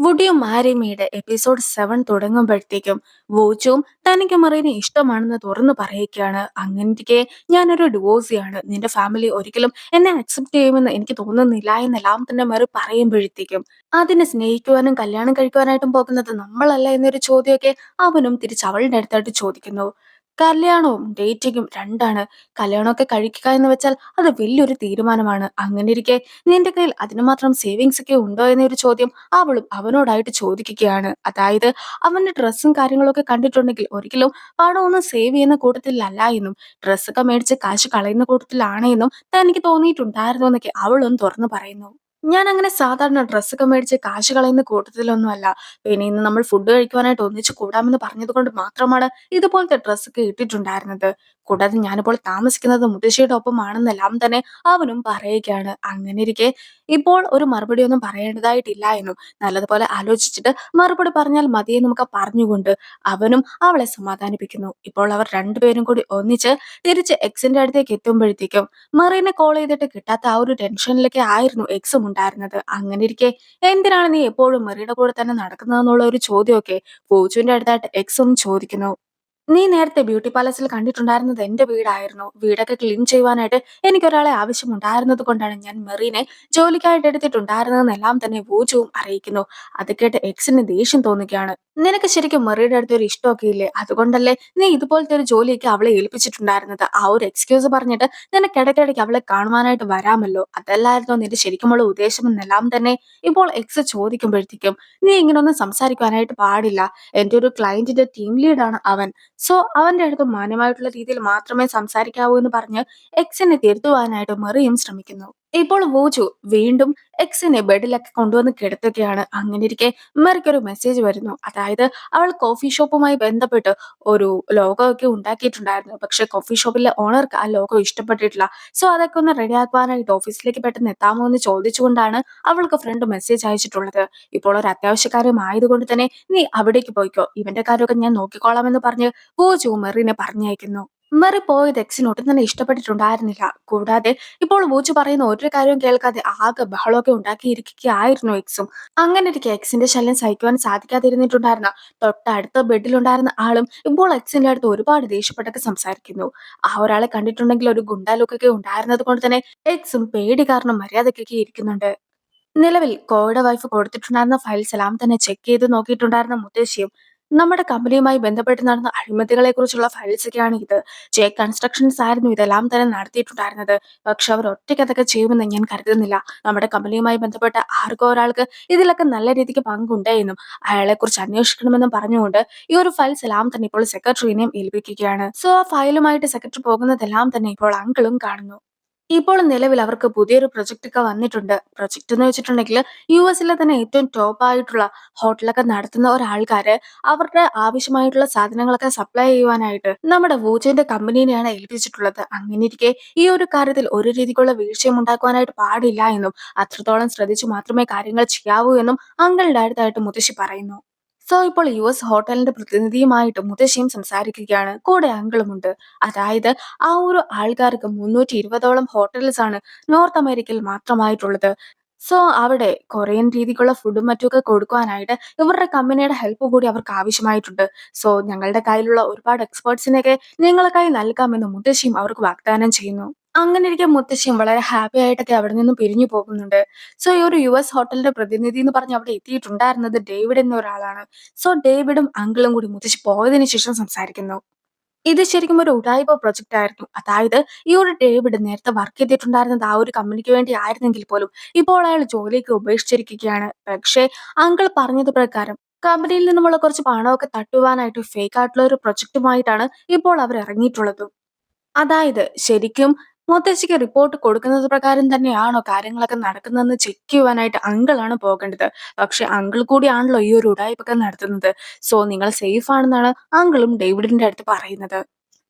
Would you marry മീയുടെ episode 7 തുടങ്ങുമ്പോഴത്തേക്കും വോച്ചും തനിക്ക് മറീനെ ഇഷ്ടമാണെന്ന് തുറന്നു പറയുകയാണ്. അങ്ങനെയിരിക്കെ ഞാനൊരു ഡിവോഴ്സിയാണ്, നിന്റെ ഫാമിലി ഒരിക്കലും എന്നെ അക്സെപ്റ്റ് ചെയ്യുമെന്ന് എനിക്ക് തോന്നുന്നില്ല എന്നെല്ലാം തന്നെ മറി പറയുമ്പോഴത്തേക്കും അതിനെ സ്നേഹിക്കുവാനും കല്യാണം കഴിക്കുവാനായിട്ടും പോകുന്നത് നമ്മളല്ല എന്നൊരു ചോദ്യമൊക്കെ അവനും തിരിച്ച് അവളുടെ അടുത്തായിട്ട് ചോദിക്കുന്നു. കല്യാണവും ഡേറ്റിങ്ങും രണ്ടാണ്. കല്യാണമൊക്കെ കഴിക്കുക എന്ന് വെച്ചാൽ അത് വലിയൊരു തീരുമാനമാണ്. അങ്ങനെ ഇരിക്കെ നിന്റെ കയ്യിൽ അതിന് മാത്രം സേവിങ്സ് ഒക്കെ ഉണ്ടോ എന്നൊരു ചോദ്യം അവളും അവനോടായിട്ട് ചോദിക്കുകയാണ്. അതായത് അവന്റെ ഡ്രസ്സും കാര്യങ്ങളൊക്കെ കണ്ടിട്ടുണ്ടെങ്കിൽ ഒരിക്കലും പണമൊന്നും സേവ് ചെയ്യുന്ന കൂട്ടത്തിലല്ല എന്നും ഡ്രസ്സൊക്കെ മേടിച്ച് കാശ് കളയുന്ന കൂട്ടത്തിലാണ് എന്നും തനിക്ക് തോന്നിയിട്ടുണ്ടായിരുന്നു എന്നൊക്കെ അവളും തുറന്നു പറയുന്നു. ഞാൻ അങ്ങനെ സാധാരണ ഡ്രസ്സൊക്കെ മേടിച്ച് കാശ് കളയുന്ന കൂട്ടത്തിലൊന്നും അല്ല. പിന്നെ ഇന്ന് നമ്മൾ ഫുഡ് കഴിക്കുവാനായിട്ട് ഒന്നിച്ച് കൂടാമെന്ന് പറഞ്ഞത് കൊണ്ട് മാത്രമാണ് ഇതുപോലത്തെ ഡ്രസ്സൊക്കെ ഇട്ടിട്ടുണ്ടായിരുന്നത്. കൂടാതെ ഞാനിപ്പോൾ താമസിക്കുന്നത് മുത്തശ്ശിയുടെ ഒപ്പമാണെന്നെല്ലാം തന്നെ അവനും പറയുകയാണ്. അങ്ങനെ ഇരിക്കെ ഇപ്പോൾ ഒരു മറുപടിയൊന്നും പറയേണ്ടതായിട്ടില്ല എന്നും നല്ലതുപോലെ ആലോചിച്ചിട്ട് മറുപടി പറഞ്ഞാൽ മതിയെന്നും നമുക്ക് പറഞ്ഞുകൊണ്ട് അവനും അവളെ സമാധാനിപ്പിക്കുന്നു. ഇപ്പോൾ അവർ രണ്ടുപേരും കൂടി ഒന്നിച്ച് തിരിച്ച് എക്സിന്റെ അടുത്തേക്ക് എത്തുമ്പോഴത്തേക്കും മെറീനെ കോൾ ചെയ്തിട്ട് കിട്ടാത്ത ആ ഒരു ടെൻഷനിലൊക്കെ ആയിരുന്നു എക്സും ഉണ്ടായിരുന്നത്. അങ്ങനെ ഇരിക്കെ എന്തിനാണ് നീ എപ്പോഴും മെറിയുടെ കൂടെ തന്നെ നടക്കുന്നതെന്നുള്ള ഒരു ചോദ്യമൊക്കെ പൂജുവിന്റെ അടുത്തായിട്ട് എക്സും ചോദിക്കുന്നു. നീ നേരത്തെ ബ്യൂട്ടി പാലസിൽ കണ്ടിട്ടുണ്ടായിരുന്നത് എന്റെ വീടായിരുന്നു. വീടൊക്കെ ക്ലീൻ ചെയ്യുവാനായിട്ട് എനിക്കൊരാളെ ആവശ്യമുണ്ടായിരുന്നത് കൊണ്ടാണ് ഞാൻ മെറീനെ ജോലിക്കായിട്ട് എടുത്തിട്ടുണ്ടായിരുന്നതെന്നെല്ലാം തന്നെ വൂജുവും അറിയിക്കുന്നു. അത് കേട്ട് എക്സിന് ദേഷ്യം തോന്നുകയാണ്. നിനക്ക് ശരിക്കും മെറിയുടെ അടുത്ത് ഒരു ഇഷ്ടമൊക്കെ ഇല്ലേ? അതുകൊണ്ടല്ലേ നീ ഇതുപോലത്തെ ഒരു ജോലിയൊക്കെ അവളെ ഏൽപ്പിച്ചിട്ടുണ്ടായിരുന്നത്. ആ ഒരു എക്സ്ക്യൂസ് പറഞ്ഞിട്ട് നിനക്ക് ഇടയ്ക്കിടയ്ക്ക് അവളെ കാണുവാനായിട്ട് വരാമല്ലോ. അതല്ലായിരുന്നോ നിന്റെ ശരിക്കുമുള്ള ഉദ്ദേശം എന്നെല്ലാം തന്നെ ഇപ്പോൾ എക്സ് ചോദിക്കുമ്പോഴത്തേക്കും നീ ഇങ്ങനൊന്നും സംസാരിക്കുവാനായിട്ട് പാടില്ല. എന്റെ ഒരു ക്ലയന്റിന്റെ ടീം ലീഡാണ് അവൻ. സോ അവന്റെ അടുത്ത് മാന്യമായിട്ടുള്ള രീതിയിൽ മാത്രമേ സംസാരിക്കാവൂ എന്ന് പറഞ്ഞ് എക്സിനെ തിരുത്തുവാനായിട്ട് മെറിയും ശ്രമിക്കുന്നു. ഇപ്പോൾ വൂജു വീണ്ടും എക്സിനെ ബെഡിലൊക്കെ കൊണ്ടുവന്ന് കിടത്തുകയാണ്. അങ്ങനെ ഇരിക്കെ മെറിക്കൊരു മെസ്സേജ് വരുന്നു. അതായത് അവൾ കോഫി ഷോപ്പുമായി ബന്ധപ്പെട്ട് ഒരു ലോഗോ ഒക്കെ ഉണ്ടാക്കിയിട്ടുണ്ടായിരുന്നു. പക്ഷെ കോഫി ഷോപ്പിലെ ഓണർക്ക് ആ ലോഗോ ഇഷ്ടപ്പെട്ടിട്ടില്ല. സോ അതൊക്കെ ഒന്ന് റെഡിയാക്കുവാനായിട്ട് ഓഫീസിലേക്ക് പെട്ടെന്ന് എത്താമോ എന്ന് ചോദിച്ചുകൊണ്ടാണ് അവൾക്ക് ഫ്രണ്ട് മെസ്സേജ് അയച്ചിട്ടുള്ളത്. ഇപ്പോൾ ഒരു അത്യാവശ്യ കാര്യം ആയതുകൊണ്ട് തന്നെ നീ അവിടേക്ക് പോയിക്കോ, ഇവന്റെ കാര്യമൊക്കെ ഞാൻ നോക്കിക്കോളാം എന്ന് പറഞ്ഞ് വൂജു മെറിനെ പറഞ്ഞയക്കുന്നു. മെറി പോയത് എക്സിന് ഒട്ടും തന്നെ ഇഷ്ടപ്പെട്ടിട്ടുണ്ടായിരുന്നില്ല. കൂടാതെ ഇപ്പോൾ വൂജു പറയുന്ന ഒരു കാര്യവും കേൾക്കാതെ ആകെ ബഹളമൊക്കെ ഉണ്ടാക്കിയിരിക്കുകയായിരുന്നു എക്സും. അങ്ങനെ ഇരിക്കെ എക്സിന്റെ ശല്യം സഹിക്കുവാൻ സാധിക്കാതിരുന്നിട്ടുണ്ടായിരുന്ന തൊട്ടടുത്ത ബെഡിലുണ്ടായിരുന്ന ആളും ഇപ്പോൾ എക്സിന്റെ അടുത്ത് ഒരുപാട് ദേഷ്യപ്പെട്ടൊക്കെ സംസാരിക്കുന്നു. ആ ഒരാളെ കണ്ടിട്ടുണ്ടെങ്കിൽ ഒരു ഗുണ്ടാ ലുക്കൊക്കെ ഉണ്ടായിരുന്നത് കൊണ്ട് തന്നെ എക്സും പേടി കാരണം മര്യാദക്കൊക്കെ ഇരിക്കുന്നുണ്ട്. നിലവിൽ കോയുടെ വൈഫ് കൊടുത്തിട്ടുണ്ടായിരുന്ന ഫയൽസ് എല്ലാം തന്നെ ചെക്ക് ചെയ്ത് നോക്കിയിട്ടുണ്ടായിരുന്ന മുത്തശ്ശിയും നമ്മുടെ കമ്പനിയുമായി ബന്ധപ്പെട്ട് നടന്ന അഴിമതികളെ കുറിച്ചുള്ള ഫയൽസ് ഒക്കെയാണ് ഇത്. ജെ കൺസ്ട്രക്ഷൻസ് ആയിരുന്നു ഇതെല്ലാം തന്നെ നടത്തിയിട്ടുണ്ടായിരുന്നത്. പക്ഷെ അവർ ഒറ്റയ്ക്ക് അതൊക്കെ ചെയ്യുമെന്ന് ഞാൻ കരുതുന്നില്ല. നമ്മുടെ കമ്പനിയുമായി ബന്ധപ്പെട്ട ആർക്കോ ഒരാൾക്ക് ഇതിലൊക്കെ നല്ല രീതിക്ക് പങ്കുണ്ട് എന്നും അയാളെ കുറിച്ച് അന്വേഷിക്കണമെന്നും പറഞ്ഞുകൊണ്ട് ഈ ഒരു ഫയൽസ് എല്ലാം തന്നെ ഇപ്പോൾ സെക്രട്ടറിനെയും ഏൽപ്പിക്കുകയാണ്. സോ ആ ഫയലുമായിട്ട് സെക്രട്ടറി പോകുന്നതെല്ലാം തന്നെ ഇപ്പോൾ അങ്കിളും കാണുന്നു. ഇപ്പോൾ നിലവിൽ അവർക്ക് പുതിയൊരു പ്രൊജക്റ്റ് ഒക്കെ വന്നിട്ടുണ്ട്. പ്രൊജക്റ്റ് എന്ന് വെച്ചിട്ടുണ്ടെങ്കിൽ യുഎസിലെ തന്നെ ഏറ്റവും ടോപ്പ് ആയിട്ടുള്ള ഹോട്ടലൊക്കെ നടത്തുന്ന ഒരാൾക്കാര് അവരുടെ ആവശ്യമായിട്ടുള്ള സാധനങ്ങളൊക്കെ സപ്ലൈ ചെയ്യുവാനായിട്ട് നമ്മുടെ വൂജന്റെ കമ്പനീനെയാണ് ഏൽപ്പിച്ചിട്ടുള്ളത്. അങ്ങനെ ഇരിക്കെ ഈ ഒരു കാര്യത്തിൽ ഒരു രീതിക്കുള്ള വീഴ്ചയും ഉണ്ടാക്കുവാനായിട്ട് പാടില്ല എന്നും അത്രത്തോളം ശ്രദ്ധിച്ചു മാത്രമേ കാര്യങ്ങൾ ചെയ്യാവൂ എന്നും അങ്കിളുടെ അടുത്തായിട്ട് മുത്തശ്ശി പറയുന്നു. സോ ഇപ്പോൾ യുഎസ് ഹോട്ടലിന്റെ പ്രതിനിധിയുമായിട്ട് മുത്തശ്ശിയും സംസാരിക്കുകയാണ്. കൂടെ അങ്കിളുമുണ്ട്. അതായത് ആ ഒരു ആൾക്കാർക്ക് 320ഓളം ഹോട്ടൽസ് ആണ് നോർത്ത് അമേരിക്കയിൽ മാത്രമായിട്ടുള്ളത്. സോ അവിടെ കൊറിയൻ രീതിക്കുള്ള ഫുഡും മറ്റുമൊക്കെ കൊടുക്കുവാനായിട്ട് ഇവരുടെ കമ്പനിയുടെ ഹെൽപ്പ് കൂടി അവർക്ക് ആവശ്യമായിട്ടുണ്ട്. സോ ഞങ്ങളുടെ കയ്യിലുള്ള ഒരുപാട് എക്സ്പേർട്സിനെയൊക്കെ നിങ്ങൾക്കായി നൽകാമെന്ന് മുത്തശ്ശിയും അവർക്ക് വാഗ്ദാനം ചെയ്യുന്നു. അങ്ങനെ ഇരിക്കെ മുത്തശ്ശിയും വളരെ ഹാപ്പി ആയിട്ടൊക്കെ അവിടെ നിന്നും പിരിഞ്ഞു പോകുന്നുണ്ട്. സോ ഈ ഒരു യുഎസ് ഹോട്ടലിന്റെ പ്രതിനിധി എന്ന് പറഞ്ഞ് അവിടെ എത്തിയിട്ടുണ്ടായിരുന്നത് ഡേവിഡ് എന്ന ഒരാളാണ്. സോ ഡേവിഡും അങ്കിളും കൂടി മുത്തശ്ശി പോയതിനു ശേഷം സംസാരിക്കുന്നു. ഇത് ശരിക്കും ഒരു ഉഡായിപ്പ് പ്രൊജക്റ്റ് ആയിരുന്നു. അതായത് ഈ ഒരു ഡേവിഡ് നേരത്തെ വർക്ക് ചെയ്തിട്ടുണ്ടായിരുന്നത് ആ ഒരു കമ്പനിക്ക് വേണ്ടി ആയിരുന്നെങ്കിൽ പോലും ഇപ്പോൾ അയാൾ ജോലിയൊക്കെ ഉപേക്ഷിച്ചിരിക്കുകയാണ്. പക്ഷേ അങ്കിൾ പറഞ്ഞത് പ്രകാരം കമ്പനിയിൽ നിന്നുമുള്ള കുറച്ച് പണമൊക്കെ തട്ടുവാനായിട്ട് ഫേക്ക് ആയിട്ടുള്ള ഒരു പ്രൊജക്റ്റുമായിട്ടാണ് ഇപ്പോൾ അവർ ഇറങ്ങിയിട്ടുള്ളത്. അതായത് ശരിക്കും മുത്തശ്ശിക്ക് റിപ്പോർട്ട് കൊടുക്കുന്നത് പ്രകാരം തന്നെയാണോ കാര്യങ്ങളൊക്കെ നടക്കുന്നതെന്ന് ചെക്ക് ചെയ്യുവാനായിട്ട് അങ്കിളാണ് പോകേണ്ടത്. പക്ഷെ അങ്കിൾ കൂടിയാണല്ലോ ഈ ഒരു ഉഡായിപ്പൊക്കെ നടത്തുന്നത്. സോ നിങ്ങൾ സേഫ് ആണെന്നാണ് അങ്കിളും ഡേവിഡിന്റെ അടുത്ത് പറയുന്നത്.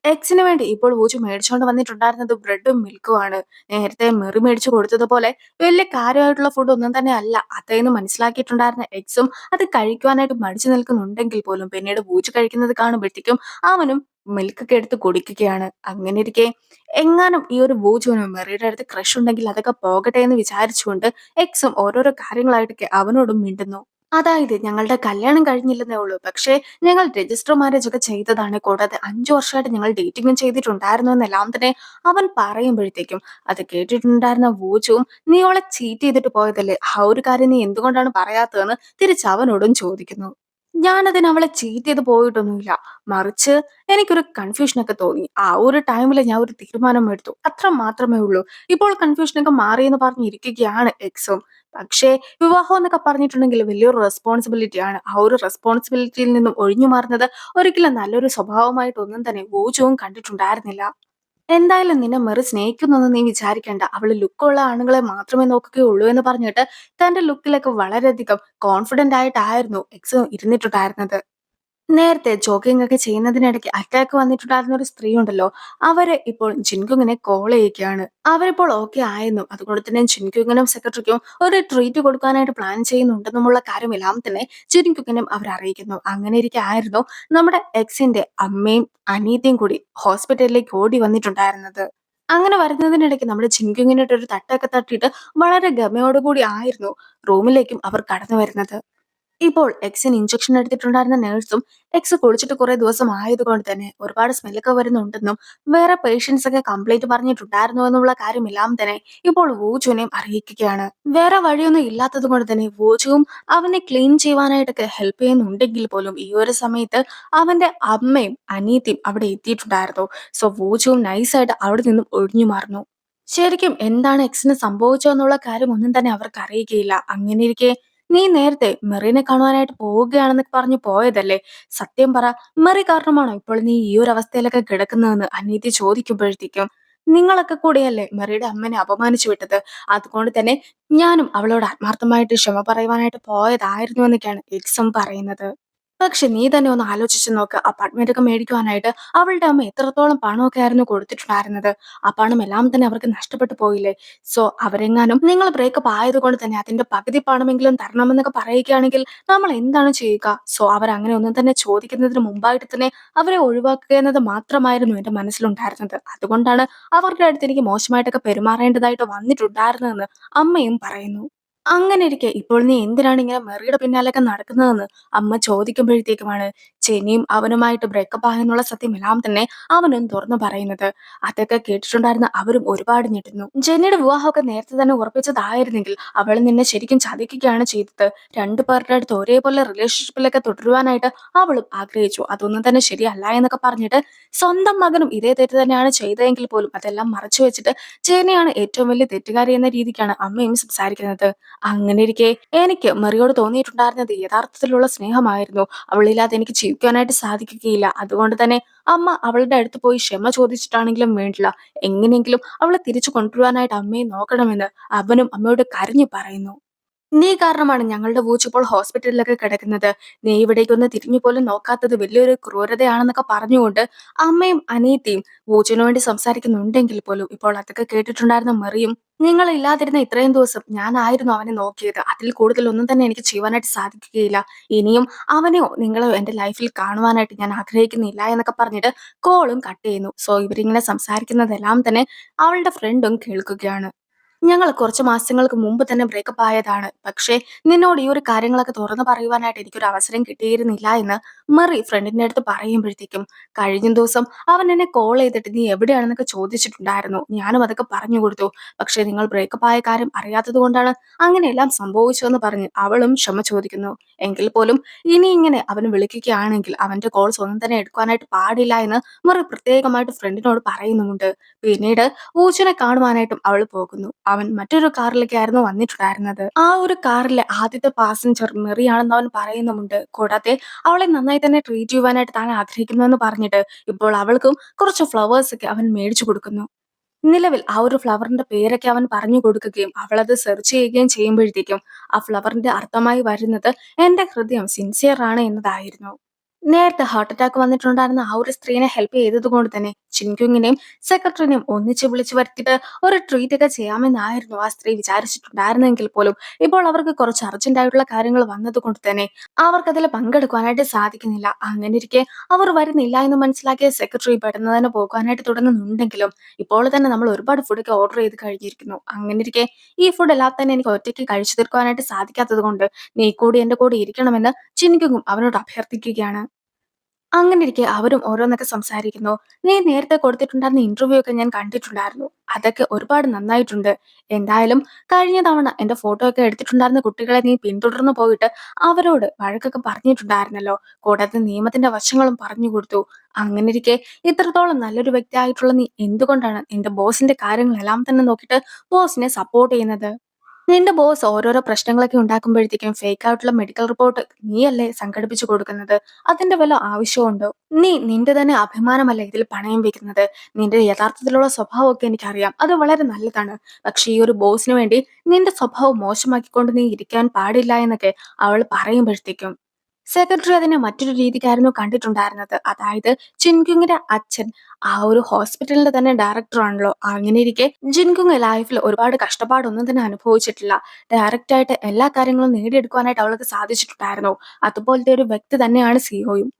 എക്സിന് വേണ്ടി ഇപ്പോൾ ഊജു മേടിച്ചുകൊണ്ട് വന്നിട്ടുണ്ടായിരുന്നത് ബ്രെഡും മിൽക്കും ആണ്. നേരത്തെ മെറി മേടിച്ചു കൊടുത്തതുപോലെ വലിയ കാര്യമായിട്ടുള്ള ഫുഡ് ഒന്നും തന്നെ അല്ല അതേന്ന് മനസ്സിലാക്കിയിട്ടുണ്ടായിരുന്ന എക്സും അത് കഴിക്കുവാനായിട്ട് മടിച്ചു നിൽക്കുന്നുണ്ടെങ്കിൽ പോലും പിന്നീട് ഊജു കഴിക്കുന്നത് കാണുമ്പോഴത്തേക്കും അവനും മിൽക്കൊക്കെ എടുത്ത് കുടിക്കുകയാണ്. അങ്ങനെ ഇരിക്കെ എങ്ങാനും ഈ ഒരു വൂജുവിനും മെറിയുടെ അടുത്ത് ക്രഷ് ഉണ്ടെങ്കിൽ അതൊക്കെ പോകട്ടെ എന്ന് വിചാരിച്ചുകൊണ്ട് എക്സും ഓരോരോ കാര്യങ്ങളായിട്ടൊക്കെ അവനോടും മിണ്ടുന്നു. അതായത് ഞങ്ങളുടെ കല്യാണം കഴിഞ്ഞില്ലെന്നേ ഉള്ളൂ. പക്ഷേ ഞങ്ങൾ രജിസ്റ്റർ മാരേജ് ഒക്കെ ചെയ്തതാണ്. കൂടാതെ 5 വർഷമായിട്ട് ഞങ്ങൾ ഡേറ്റിംഗും ചെയ്തിട്ടുണ്ടായിരുന്നു എന്നെല്ലാം തന്നെ അവൻ പറയുമ്പഴത്തേക്കും, അത് കേട്ടിട്ടുണ്ടായിരുന്ന വൂജുവും "നീ അവളെ ചീറ്റ് ചെയ്തിട്ട് പോയതല്ലേ? ആ ഒരു കാര്യം നീ എന്തുകൊണ്ടാണ് പറയാത്തതെന്ന്" തിരിച്ച് അവനോടും ചോദിക്കുന്നു. ഞാനതിന് അവളെ ചീറ്റ് ചെയ്ത് പോയിട്ടൊന്നുമില്ല. മറിച്ച് എനിക്കൊരു കൺഫ്യൂഷനൊക്കെ തോന്നി. ആ ഒരു ടൈമില് ഞാൻ ഒരു തീരുമാനം എടുത്തു. അത്ര മാത്രമേ ഉള്ളൂ. ഇപ്പോൾ കൺഫ്യൂഷനൊക്കെ മാറിയെന്ന് പറഞ്ഞിരിക്കുകയാണ് എക്സും. പക്ഷേ വിവാഹം എന്നൊക്കെ പറഞ്ഞിട്ടുണ്ടെങ്കിൽ വലിയൊരു റെസ്പോൺസിബിലിറ്റിയാണ്. ആ ഒരു റെസ്പോൺസിബിലിറ്റിയിൽ നിന്നും ഒഴിഞ്ഞു മാറുന്നത് ഒരിക്കലും നല്ലൊരു സ്വഭാവമായിട്ടൊന്നും തന്നെ ഊജവും കണ്ടിട്ടുണ്ടായിരുന്നില്ല. എന്തായാലും നിന്നെ മെറി സ്നേഹിക്കുന്നൊന്നും നീ വിചാരിക്കണ്ട. അവള് ലുക്കുള്ള ആണുങ്ങളെ മാത്രമേ നോക്കുകയുള്ളൂ എന്ന് പറഞ്ഞിട്ട് തന്റെ ലുക്കിലൊക്കെ വളരെയധികം കോൺഫിഡന്റ് ആയിട്ടായിരുന്നു എക്സ് ഇരുന്നിട്ടുണ്ടായിരുന്നത്. നേരത്തെ ജോഗിംഗ് ഒക്കെ ചെയ്യുന്നതിനിടയ്ക്ക് അറ്റാക്ക് വന്നിട്ടുണ്ടായിരുന്ന ഒരു സ്ത്രീ ഉണ്ടല്ലോ, അവര് ഇപ്പോൾ ജിൻകുങ്ങിനെ കോൾ ചെയ്യുകയാണ്. അവരിപ്പോൾ ഓക്കെ ആയെന്നും അതുകൊണ്ട് തന്നെ ജിൻകുങ്ങിനും സെക്രട്ടറിക്കും ഒരു ട്രീറ്റ് കൊടുക്കാനായിട്ട് പ്ലാൻ ചെയ്യുന്നുണ്ടെന്നുമുള്ള കാര്യമെല്ലാം തന്നെ ജിൻകുങ്ങിനും അവർ അറിയിക്കുന്നു. അങ്ങനെ ഇരിക്കെ ആയിരുന്നു നമ്മുടെ എക്സിന്റെ അമ്മയും അനീതിയും കൂടി ഹോസ്പിറ്റലിലേക്ക് ഓടി വന്നിട്ടുണ്ടായിരുന്നത്. അങ്ങനെ വരുന്നതിനിടയ്ക്ക് നമ്മുടെ ജിൻകുങ്ങിനായിട്ട് ഒരു തട്ടൊക്കെ തട്ടിയിട്ട് വളരെ ഗമയോടുകൂടി ആയിരുന്നു റൂമിലേക്കും അവർ കടന്നു വരുന്നത്. ഇപ്പോൾ എക്സിന് ഇഞ്ചക്ഷൻ എടുത്തിട്ടുണ്ടായിരുന്ന നഴ്സും എക്സ് കുളിച്ചിട്ട് കുറെ ദിവസം ആയതുകൊണ്ട് തന്നെ ഒരുപാട് സ്മെല്ലൊക്കെ വരുന്നുണ്ടെന്നും വേറെ പേഷ്യൻസ് ഒക്കെ കംപ്ലൈന്റ് പറഞ്ഞിട്ടുണ്ടായിരുന്നു എന്നുള്ള കാര്യമെല്ലാം തന്നെ ഇപ്പോൾ വൂജുവിനെയും അറിയിക്കുകയാണ്. വേറെ വഴിയൊന്നും ഇല്ലാത്തത് കൊണ്ട് തന്നെ വൂജുവും അവനെ ക്ലീൻ ചെയ്യുവാനായിട്ടൊക്കെ ഹെൽപ്പ് ചെയ്യുന്നുണ്ടെങ്കിൽ പോലും ഈ ഒരു സമയത്ത് അവന്റെ അമ്മയും അനീത്തിയും അവിടെ എത്തിയിട്ടുണ്ടായിരുന്നു. സോ വൂജുവും നൈസായിട്ട് അവിടെ നിന്നും ഒഴിഞ്ഞു മാറുന്നു. ശരിക്കും എന്താണ് എക്സിന് സംഭവിച്ചതെന്നുള്ള കാര്യം ഒന്നും തന്നെ അവർക്ക് അറിയുകയില്ല. അങ്ങനെയിരിക്കെ നീ നേരത്തെ മെറീനെ കാണുവാനായിട്ട് പോവുകയാണെന്നൊക്കെ പറഞ്ഞു പോയതല്ലേ? സത്യം പറ, മെറി കാരണമാണോ ഇപ്പോൾ നീ ഈ ഒരു അവസ്ഥയിലൊക്കെ കിടക്കുന്നതെന്ന് അനീതി ചോദിക്കുമ്പോഴത്തേക്കും, നിങ്ങളൊക്കെ കൂടിയല്ലേ മെറിയുടെ അമ്മനെ അപമാനിച്ചു വിട്ടത്. അതുകൊണ്ട് തന്നെ ഞാനും അവളോട് ആത്മാർത്ഥമായിട്ട് ക്ഷമ പറയുവാനായിട്ട് പോയതായിരുന്നു എന്നൊക്കെയാണ് എക്സും പറയുന്നത്. പക്ഷെ നീ തന്നെ ഒന്ന് ആലോചിച്ച് നോക്ക്. അപ്പാർട്ട്മെന്റ് ഒക്കെ മേടിക്കുവാനായിട്ട് അവളുടെ അമ്മ എത്രത്തോളം പണമൊക്കെ ആയിരുന്നു കൊടുത്തിട്ടുണ്ടായിരുന്നത്. ആ പണം എല്ലാം തന്നെ അവർക്ക് നഷ്ടപ്പെട്ടു പോയില്ലേ? സോ അവരെങ്ങാനും നിങ്ങൾ ബ്രേക്കപ്പ് ആയതുകൊണ്ട് തന്നെ അതിന്റെ പകുതി പണമെങ്കിലും തരണമെന്നൊക്കെ പറയുകയാണെങ്കിൽ നമ്മൾ എന്താണ് ചെയ്യുക? സോ അവരങ്ങനെ ഒന്നും തന്നെ ചോദിക്കുന്നതിന് മുമ്പായിട്ട് തന്നെ അവരെ ഒഴിവാക്കുക എന്നത് മാത്രമായിരുന്നു എന്റെ മനസ്സിലുണ്ടായിരുന്നത്. അതുകൊണ്ടാണ് അവരുടെ അടുത്ത് എനിക്ക് മോശമായിട്ടൊക്കെ പെരുമാറേണ്ടതായിട്ട് വന്നിട്ടുണ്ടായിരുന്നതെന്ന് അമ്മയും പറയുന്നു. അങ്ങനെ ഇരിക്കെ ഇപ്പോൾ നീ എന്തിനാണ് ഇങ്ങനെ മെറിയുടെ പിന്നാലെയൊക്കെ നടക്കുന്നതെന്ന് അമ്മ ചോദിക്കുമ്പോഴത്തേക്കുമാണ് ചെനിയും അവനുമായിട്ട് ബ്രേക്കപ്പ് ആയെന്നുള്ള സത്യം എല്ലാം തന്നെ അവനും തുറന്നു പറയുന്നത്. അതൊക്കെ കേട്ടിട്ടുണ്ടായിരുന്ന അവരും ഒരുപാട് ഞെട്ടുന്നു. ജെന്നിയുടെ വിവാഹമൊക്കെ നേരത്തെ തന്നെ ഉറപ്പിച്ചതായിരുന്നെങ്കിൽ അവൾ നിന്നെ ശരിക്കും ചതിക്കുകയാണ് ചെയ്തത്. രണ്ടു പേരുടെ അടുത്ത് ഒരേപോലെ റിലേഷൻഷിപ്പിലൊക്കെ തുടരുവാനായിട്ട് അവളും ആഗ്രഹിച്ചു. അതൊന്നും തന്നെ ശരിയല്ല എന്നൊക്കെ പറഞ്ഞിട്ട് സ്വന്തം മകനും ഇതേ തെറ്റ് തന്നെയാണ് ചെയ്തതെങ്കിൽ പോലും അതെല്ലാം മറച്ചു വെച്ചിട്ട് ജെന്നിയാണ് ഏറ്റവും വലിയ തെറ്റുകാരി എന്ന രീതിക്കാണ് അമ്മയും സംസാരിക്കുന്നത്. അങ്ങനെ ഇരിക്കെ എനിക്ക് മെറിയോട് തോന്നിയിട്ടുണ്ടായിരുന്നത് യഥാർത്ഥത്തിലുള്ള സ്നേഹമായിരുന്നു. അവളില്ലാതെ എനിക്ക് ജീവിക്കാനായിട്ട് സാധിക്കുകയില്ല. അതുകൊണ്ട് തന്നെ അമ്മ അവളുടെ അടുത്ത് പോയി ക്ഷമ ചോദിച്ചിട്ടാണെങ്കിലും വേണ്ടില്ല, എങ്ങനെയെങ്കിലും അവളെ തിരിച്ചു കൊണ്ടുവരുവാനായിട്ട് അമ്മയെ നോക്കണമെന്ന് അവനും അമ്മയോട് കരഞ്ഞു പറയുന്നു. നീ കാരണമാണ് ഞങ്ങളുടെ പൂച്ച ഇപ്പോൾ ഹോസ്പിറ്റലിലൊക്കെ കിടക്കുന്നത്. നീ ഇവിടേക്കൊന്ന് തിരിഞ്ഞു പോലും നോക്കാത്തത് വലിയൊരു ക്രൂരതയാണെന്നൊക്കെ പറഞ്ഞുകൊണ്ട് അമ്മയും അനിയത്തിയും പൂച്ചന് വേണ്ടി സംസാരിക്കുന്നുണ്ടെങ്കിൽ പോലും ഇപ്പോൾ അതൊക്കെ കേട്ടിട്ടുണ്ടായിരുന്ന മെറിയും, നിങ്ങൾ ഇല്ലാതിരുന്ന ഇത്രയും ദിവസം ഞാനായിരുന്നു അവനെ നോക്കിയത്. അതിൽ കൂടുതൽ ഒന്നും തന്നെ എനിക്ക് ചെയ്യുവാനായിട്ട് സാധിക്കുകയില്ല. ഇനിയും അവനെയോ നിങ്ങളെയോ എന്റെ ലൈഫിൽ കാണുവാനായിട്ട് ഞാൻ ആഗ്രഹിക്കുന്നില്ല എന്നൊക്കെ പറഞ്ഞിട്ട് കോളും കട്ട് ചെയ്യുന്നു. സോ ഇവരിങ്ങനെ സംസാരിക്കുന്നതെല്ലാം തന്നെ അവളുടെ ഫ്രണ്ടും കേൾക്കുകയാണ്. ഞങ്ങൾ കുറച്ച് മാസങ്ങൾക്ക് മുമ്പ് തന്നെ ബ്രേക്കപ്പ് ആയതാണ്. പക്ഷേ നിന്നോട് ഈ ഒരു കാര്യങ്ങളൊക്കെ തുറന്നു പറയുവാനായിട്ട് എനിക്കൊരു അവസരം കിട്ടിയിരുന്നില്ല എന്ന് മെറി ഫ്രണ്ടിന്റെ അടുത്ത് പറയുമ്പോഴത്തേക്കും, കഴിഞ്ഞ ദിവസം അവൻ എന്നെ കോൾ ചെയ്തിട്ട് നീ എവിടെയാണെന്നൊക്കെ ചോദിച്ചിട്ടുണ്ടായിരുന്നു. ഞാനും അതൊക്കെ പറഞ്ഞു കൊടുത്തു. പക്ഷേ നിങ്ങൾ ബ്രേക്കപ്പ് ആയ കാര്യം അറിയാത്തത് കൊണ്ടാണ് അങ്ങനെയെല്ലാം സംഭവിച്ചതെന്ന് പറഞ്ഞ് അവളും ക്ഷമ ചോദിക്കുന്നു. എങ്കിൽ പോലും ഇനി ഇങ്ങനെ അവൻ വിളിക്കുകയാണെങ്കിൽ അവന്റെ കോൾസ് ഒന്നും തന്നെ എടുക്കാനായിട്ട് പാടില്ല എന്ന് മെറി പ്രത്യേകമായിട്ട് ഫ്രണ്ടിനോട് പറയുന്നുമുണ്ട്. പിന്നീട് ഊച്ചനെ കാണുവാനായിട്ടും അവൾ പോകുന്നു. അവൻ മറ്റൊരു കാറിലേക്കായിരുന്നു വന്നിട്ടുണ്ടായിരുന്നത്. ആ ഒരു കാറിലെ ആദ്യത്തെ പാസഞ്ചർ മെറിയാണെന്ന് അവൻ പറയുന്നുമുണ്ട്. കൂടാതെ അവളെ നന്നായി തന്നെ ട്രീറ്റ് ചെയ്യുവാനായിട്ട് താൻ ആഗ്രഹിക്കുന്നുവെന്ന് പറഞ്ഞിട്ട് ഇപ്പോൾ അവൾക്കും കുറച്ച് ഫ്ലവേഴ്സ് ഒക്കെ അവൻ മേടിച്ചു കൊടുക്കുന്നു. നിലവിൽ ആ ഒരു ഫ്ലവറിന്റെ പേരൊക്കെ അവൻ പറഞ്ഞു കൊടുക്കുകയും അവളത് സെർച്ച് ചെയ്യുകയും ചെയ്യുമ്പോഴത്തേക്കും ആ ഫ്ലവറിന്റെ അർത്ഥമായി വരുന്നത് എന്റെ ഹൃദയം സിൻസിയർ ആണ് എന്നതായിരുന്നു. നേരത്തെ ഹാർട്ട് അറ്റാക്ക് വന്നിട്ടുണ്ടായിരുന്ന ആ ഒരു സ്ത്രീനെ ഹെൽപ്പ് ചെയ്തത് കൊണ്ട് തന്നെ ചിൻകുങ്ങിനെയും സെക്രട്ടറിനെയും ഒന്നിച്ച് വിളിച്ചു വരുത്തിയിട്ട് ഒരു ട്രീറ്റ് ഒക്കെ ചെയ്യാമെന്നായിരുന്നു ആ സ്ത്രീ വിചാരിച്ചിട്ടുണ്ടായിരുന്നെങ്കിൽ പോലും ഇപ്പോൾ അവർക്ക് കുറച്ച് അർജന്റ് ആയിട്ടുള്ള കാര്യങ്ങൾ വന്നത് കൊണ്ട് തന്നെ അവർക്കതിൽ പങ്കെടുക്കാനായിട്ട് സാധിക്കുന്നില്ല. അങ്ങനെ ഇരിക്കെ അവർ വരുന്നില്ല എന്ന് മനസ്സിലാക്കിയ സെക്രട്ടറി പെട്ടെന്ന് തന്നെ പോകാനായിട്ട് തുടങ്ങുന്നുണ്ടെങ്കിലും ഇപ്പോൾ തന്നെ നമ്മൾ ഒരുപാട് ഫുഡൊക്കെ ഓർഡർ ചെയ്ത് കഴിഞ്ഞിരിക്കുന്നു. അങ്ങനെ ഇരിക്കെ ഈ ഫുഡ് എല്ലാം തന്നെ എനിക്ക് ഒറ്റയ്ക്ക് കഴിച്ചു തീർക്കാനായിട്ട് സാധിക്കാത്തത് കൊണ്ട് നീ കൂടി എന്റെ കൂടെ ഇരിക്കണമെന്ന് ചിൻകുങ്ങും അവനോട് അഭ്യർത്ഥിക്കുകയാണ്. അങ്ങനിരിക്കെ അവരും ഓരോന്നൊക്കെ സംസാരിക്കുന്നു. "നീ നേരത്തെ കൊടുത്തിട്ടുണ്ടായിരുന്ന ഇന്റർവ്യൂ ഒക്കെ ഞാൻ കണ്ടിട്ടുണ്ടായിരുന്നു. അതൊക്കെ ഒരുപാട് നന്നായിട്ടുണ്ട്. എന്തായാലും കഴിഞ്ഞ തവണ എന്റെ ഫോട്ടോ ഒക്കെ എടുത്തിട്ടുണ്ടായിരുന്ന കുട്ടികളെ നീ പിന്തുടർന്ന് പോയിട്ട് അവരോട് വഴക്കൊക്കെ പറഞ്ഞിട്ടുണ്ടായിരുന്നല്ലോ. കൂടാതെ നിയമത്തിന്റെ വശങ്ങളും പറഞ്ഞു കൊടുത്തു. അങ്ങനിരിക്കെ ഇത്രത്തോളം നല്ലൊരു വ്യക്തിയായിട്ടുള്ള നീ എന്തുകൊണ്ടാണ് നിന്റെ ബോസിന്റെ കാര്യങ്ങളെല്ലാം തന്നെ നോക്കിയിട്ട് ബോസിനെ സപ്പോർട്ട് ചെയ്യുന്നത്? നിന്റെ ബോസ് ഓരോരോ പ്രശ്നങ്ങളൊക്കെ ഉണ്ടാക്കുമ്പോഴത്തേക്കും ഫേക്ക് ആയിട്ടുള്ള മെഡിക്കൽ റിപ്പോർട്ട് നീയല്ലേ സംഘടിപ്പിച്ചു കൊടുക്കുന്നത്? അതിന്റെ വല്ല ആവശ്യമുണ്ടോ? നീ നിന്റെ തന്നെ അഭിമാനമല്ലേ ഇതിൽ പണയം വെക്കുന്നത്? നിന്റെ യഥാർത്ഥത്തിലുള്ള സ്വഭാവമൊക്കെ എനിക്കറിയാം. അത് വളരെ നല്ലതാണ്. പക്ഷേ ഈ ഒരു ബോസിന് വേണ്ടി നിന്റെ സ്വഭാവം മോശമാക്കിക്കൊണ്ട് നീ ഇരിക്കാൻ പാടില്ല എന്നൊക്കെ അവൾ പറയുമ്പോഴത്തേക്കും സെക്രട്ടറി അതിനെ മറ്റൊരു രീതിക്കായിരുന്നു കണ്ടിട്ടുണ്ടായിരുന്നത്. അതായത് ചിൻകുങ്ങിന്റെ അച്ഛൻ ആ ഒരു ഹോസ്പിറ്റലിന്റെ തന്നെ ഡയറക്ടർ ആണല്ലോ. അങ്ങനെയിരിക്കെ ജിൻകുങ് ലൈഫിൽ ഒരുപാട് കഷ്ടപ്പാടൊന്നും തന്നെ അനുഭവിച്ചിട്ടില്ല. ഡയറക്റ്റ് ആയിട്ട് എല്ലാ കാര്യങ്ങളും നേടിയെടുക്കുവാനായിട്ട് അവൾക്ക് സാധിച്ചിട്ടുണ്ടായിരുന്നു. അതുപോലത്തെ ഒരു വ്യക്തി തന്നെയാണ് സിഒയും.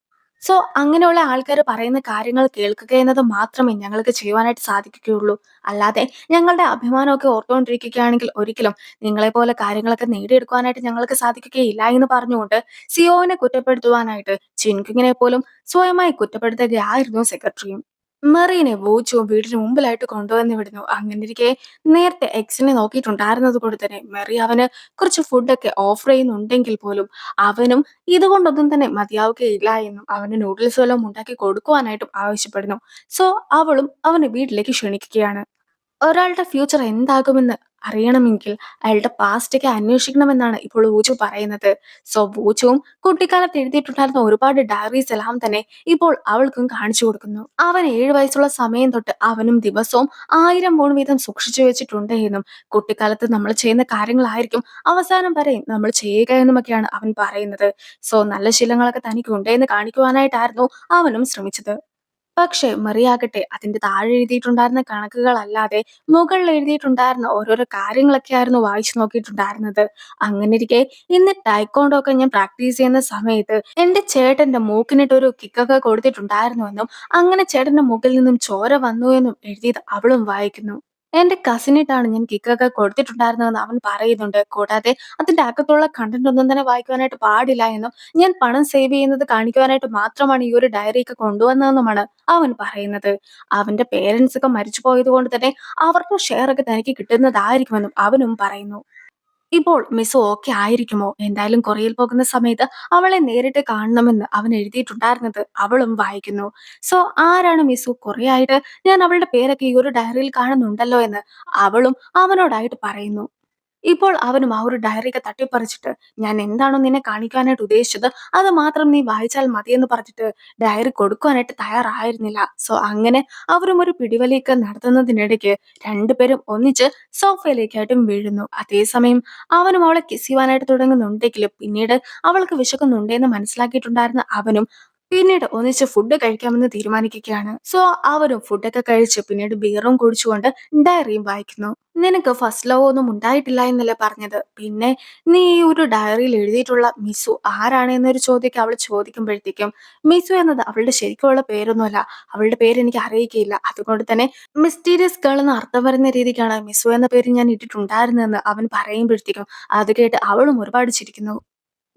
സോ അങ്ങനെയുള്ള ആൾക്കാർ പറയുന്ന കാര്യങ്ങൾ കേൾക്കുക എന്നത് മാത്രമേ ഞങ്ങൾക്ക് ചെയ്യുവാനായിട്ട് സാധിക്കുകയുള്ളൂ. അല്ലാതെ ഞങ്ങളുടെ അഭിമാനമൊക്കെ ഓർത്തുകൊണ്ടിരിക്കുകയാണെങ്കിൽ ഒരിക്കലും നിങ്ങളെപ്പോലെ കാര്യങ്ങളൊക്കെ നേടിയെടുക്കുവാനായിട്ട് ഞങ്ങൾക്ക് സാധിക്കുകയില്ല എന്ന് പറഞ്ഞുകൊണ്ട് സിഒവിനെ കുറ്റപ്പെടുത്തുവാനായിട്ട് ചിൻകുങ്ങിനെ പോലും സ്വയമായി കുറ്റപ്പെടുത്തുകയായിരുന്നു സെക്രട്ടറിയും. മെറീനെ വോച്ചും വീടിന് മുമ്പിലായിട്ട് കൊണ്ടുവന്ന് വിടുന്നു. അങ്ങനെയിരിക്കെ നേരത്തെ എക്സിനെ നോക്കിയിട്ടുണ്ടായിരുന്നത് കൊണ്ട് തന്നെ മെറി അവന് കുറച്ച് ഫുഡൊക്കെ ഓഫർ ചെയ്യുന്നുണ്ടെങ്കിൽ പോലും അവനും ഇതുകൊണ്ടൊന്നും തന്നെ മതിയാവുകയില്ല എന്നും അവന് നൂഡിൽസ് വല്ലതും ഉണ്ടാക്കി കൊടുക്കുവാനായിട്ടും ആവശ്യപ്പെടുന്നു. സോ അവളും അവനെ വീട്ടിലേക്ക് ക്ഷണിക്കുകയാണ്. ഒരാളുടെ ഫ്യൂച്ചർ എന്താകുമെന്ന് അറിയണമെങ്കിൽ അയാളുടെ പാസ്റ്റൊക്കെ അന്വേഷിക്കണമെന്നാണ് ഇപ്പോൾ വൂച്ചു പറയുന്നത്. സോ വൂച്ചുവും കുട്ടിക്കാലത്ത് എഴുതിയിട്ടുണ്ടായിരുന്ന ഒരുപാട് ഡയറീസ് എല്ലാം തന്നെ ഇപ്പോൾ അവൾക്കും കാണിച്ചു കൊടുക്കുന്നു. അവൻ 7 വയസ്സുള്ള സമയം തൊട്ട് അവനും ദിവസവും 1000 പോൺ വീതം സൂക്ഷിച്ചു വെച്ചിട്ടുണ്ട് എന്നും കുട്ടിക്കാലത്ത് നമ്മൾ ചെയ്യുന്ന കാര്യങ്ങളായിരിക്കും അവസാനം വരെ നമ്മൾ ചെയ്യുക എന്നുമൊക്കെയാണ് അവൻ പറയുന്നത്. സോ നല്ല ശീലങ്ങളൊക്കെ തനിക്കുണ്ട് എന്ന് കാണിക്കുവാനായിട്ടായിരുന്നു അവനും ശ്രമിച്ചത്. പക്ഷേ മറിയാകട്ടെ അതിന്റെ താഴെ എഴുതിയിട്ടുണ്ടായിരുന്ന കണക്കുകളല്ലാതെ മുകളിൽ എഴുതിയിട്ടുണ്ടായിരുന്ന ഓരോരോ കാര്യങ്ങളൊക്കെയായിരുന്നു വായിച്ചു നോക്കിയിട്ടുണ്ടായിരുന്നത്. അങ്ങനെയിരിക്കെ ഇന്ന് ടൈക്കോണ്ടോ ഒക്കെ ഞാൻ പ്രാക്ടീസ് ചെയ്യുന്ന സമയത്ത് എന്റെ ചേട്ടന്റെ മൂക്കിനിട്ടൊരു കിക്കൊക്കെ കൊടുത്തിട്ടുണ്ടായിരുന്നുവെന്നും അങ്ങനെ ചേട്ടന്റെ മൂക്കിൽ നിന്നും ചോര വന്നു എന്നും എഴുതിയത് അവളും വായിക്കുന്നു. എന്റെ കസിനിട്ടാണ് ഞാൻ കിക്കൊക്കെ കൊടുത്തിട്ടുണ്ടായിരുന്നതെന്ന് അവൻ പറയുന്നുണ്ട്. കൂടാതെ അതിന്റെ അകത്തുള്ള കണ്ടന്റ് ഒന്നും തന്നെ വായിക്കുവാനായിട്ട് പാടില്ല എന്നും ഞാൻ പണം സേവ് ചെയ്യുന്നത് കാണിക്കുവാനായിട്ട് മാത്രമാണ് ഈ ഒരു ഡയറി ഒക്കെ കൊണ്ടുവന്നതെന്നുമാണ് അവൻ പറയുന്നത്. അവന്റെ പേരൻസ് ഒക്കെ മരിച്ചു പോയത് കൊണ്ട് തന്നെ അവർക്ക് ഷെയർ ഒക്കെ തനിക്ക് കിട്ടുന്നതായിരിക്കുമെന്നും അവനും പറയുന്നു. ഇപ്പോൾ മിസ് ഓക്കെ ആയിരിക്കുമോ? എന്തായാലും കൊറിയയിൽ പോകുന്ന സമയത്ത് അവളെ നേരിട്ട് കാണണമെന്ന് അവൻ എഴുതിയിട്ടുണ്ടായിരുന്നത് അവളും വായിക്കുന്നു. സോ ആരാണ് മിസ്സു? കുറേ ആയിട്ട് ഞാൻ അവളുടെ പേരൊക്കെ ഈ ഒരു ഡയറിയിൽ കാണുന്നുണ്ടല്ലോ എന്ന് അവളും അവനോടായിട്ട് പറയുന്നു. ഇപ്പോൾ അവനും ആ ഒരു ഡയറിയൊക്കെ തട്ടിപ്പറിച്ചിട്ട് ഞാൻ എന്താണോ നിന്നെ കാണിക്കാനായിട്ട് ഉദ്ദേശിച്ചത് അത് മാത്രം നീ വായിച്ചാൽ മതിയെന്ന് പറഞ്ഞിട്ട് ഡയറി കൊടുക്കുവാനായിട്ട് തയ്യാറായിരുന്നില്ല. സോ അങ്ങനെ അവരും ഒരു പിടിവലിയൊക്കെ നടത്തുന്നതിനിടയ്ക്ക് രണ്ടുപേരും ഒന്നിച്ച് സോഫയിലേക്കായിട്ടും വീഴുന്നു. അതേസമയം അവനും അവളെ കിസ് ചെയ്യുവാനായിട്ട് തുടങ്ങുന്നുണ്ടെങ്കിലും പിന്നീട് അവൾക്ക് വിശക്കുന്നുണ്ടെന്ന് മനസ്സിലാക്കിയിട്ടുണ്ടായിരുന്ന അവനും പിന്നീട് ഒന്നിച്ച് ഫുഡ് കഴിക്കാമെന്ന് തീരുമാനിക്കുകയാണ്. സോ അവരും ഫുഡൊക്കെ കഴിച്ച് പിന്നീട് ബിയറും കുടിച്ചുകൊണ്ട് ഡയറിയും വായിക്കുന്നു. നിനക്ക് ഫസ്റ്റ് ലവ് ഒന്നും ഉണ്ടായിട്ടില്ല എന്നല്ലേ പറഞ്ഞത്? പിന്നെ നീ ഈ ഒരു ഡയറിയിൽ എഴുതിയിട്ടുള്ള മിസു ആരാണ് എന്നൊരു ചോദ്യമൊക്കെ അവൾ ചോദിക്കുമ്പോഴത്തേക്കും മിസു എന്നത് അവളുടെ ശരിക്കുള്ള പേരൊന്നുമല്ല. അവളുടെ പേര് എനിക്ക് അറിയിക്കയില്ല. അതുകൊണ്ട് തന്നെ മിസ്റ്റീരിയസ് ഗേൾ എന്ന് അർത്ഥം വരുന്ന രീതിക്കാണ് മിസു എന്ന പേര് ഞാൻ ഇട്ടിട്ടുണ്ടായിരുന്നതെന്ന് അവൻ പറയുമ്പോഴത്തേക്കും അത് കേട്ട് അവളും ഒരുപാട് ചിരിക്കുന്നു.